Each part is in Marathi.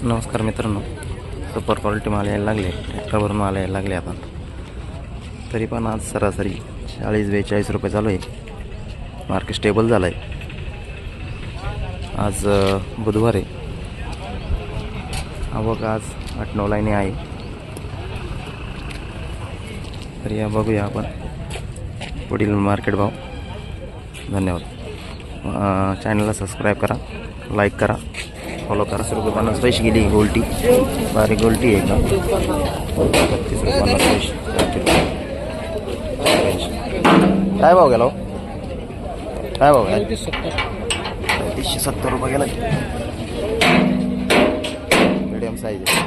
नमस्कार मित्रांनो, सुपर क्वालिटी माल यायला लागले, ट्रॅक्टरवरून माल यायला लागले आता. तरी पण आज सरासरी 40-42 रुपये चालू आहे. मार्केट स्टेबल झालं आहे. आज बुधवार आहे. आवक आज 8-9 लाईनी आहे. तर या बघूया आपण पुढील मार्केट भाव. धन्यवाद. चॅनलला सबस्क्राईब करा, लाईक करा, फॉलो करा. 50 रुपये गेली गोल्टी, बारीक गोल्टी आहे एकदम. 32 रुपये. काय भाव गेला? काय भाव गेला? 370 रुपये गेला. मीडियम साईज आहे.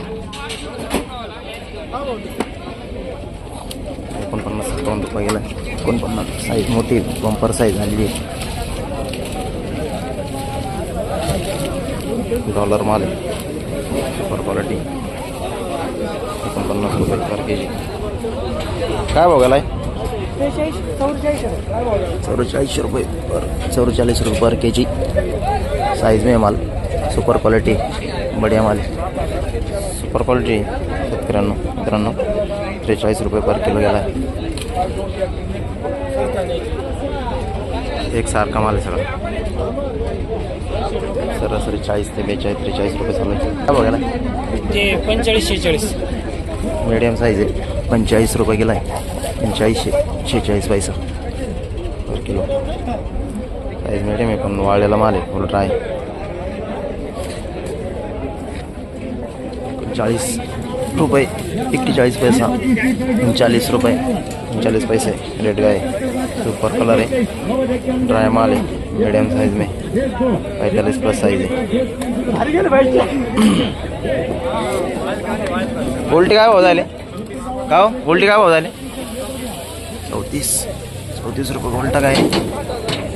49-57 रुपये गेला. 49 साईज मोठी बंपर साईज झालेली आहे. डॉलर माल आहे, सुपर क्वालिटी. 49 रुपये पर के जी. काय भाव गेला? 44 रुपये पर 44 रुपये पर के जी साइज में माल. सुपर क्वालिटी, बढ़िया माल, सुपर क्वालिटी. शेतकऱ्यांनो मित्रांनो 43 रुपये पर किलो गेला आहे. एक सारखा माल आहे सगळा. सरासरी 40 ते 42-43 रुपये चालू आहे. काय बघायला? ते 45-46 मीडियम साईज आहे. 45 रुपये गेला आहे. 45-46 पैसा पर किलो. साईज मीडियम आहे पण वाळलेला माल आहे, फुल ड्राय. 40 रुपये 41 पैसा. 39 रुपये 39 पैसे रेट का है. सुपर कलर है, ड्राई माल है, मीडियम साइज में 45 प्लस साइज है. गोल्टी काय भाव झाले? का हो गोल्टी काय भाव झाले? 34 रुपये गोल्टा का है.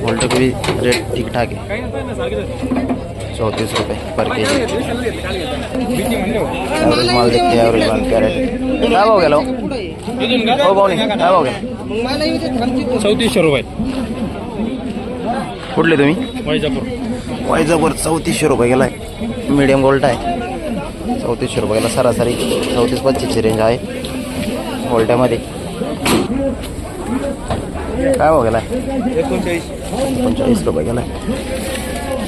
गोल्टे को भी रेट ठीक ठाक है. 34 रुपये पर के जी. एवरेज माल देखते हैं. एवरेज माल कैरेट काय भाव गेला? हो भाऊ नाही, काय भाव गेला? 3400 रुपये. कुठले तुम्ही? वैजापूर. 3400 रुपये गेला आहे. मीडियम गोल्ट आहे. 3400 रुपये गेला. सरासरी 34-25 रेंज आहे गोल्ट्यामध्ये. काय भाव गेला? 39 रुपये गेला.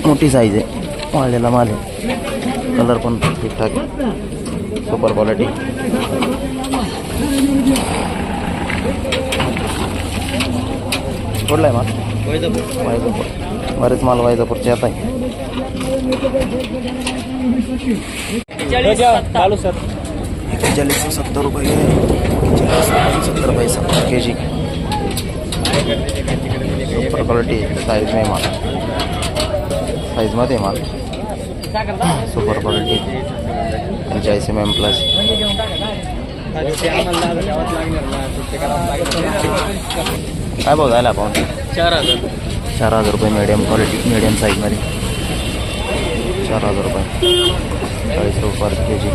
मोठी साईज आहे, वाळलेला माल आहे. कलर पण ठीकठाक आहे. Super quality. कुठला आहे माल? वैजापूर. बरेच माल वैजापूरचे येत आहे. 41-70 रुपये. 70 पैसा पर के जी. सुपर क्वालिटी साइज में माल. साइज मध्ये माल सुपर क्वालिटी. 85 mm plus. काय भाव झाला आपण? 4000 रुपये मीडियम क्वालिटी, मीडियम साईजमध्ये 4000 रुपये. 40 रुपये पर के जी.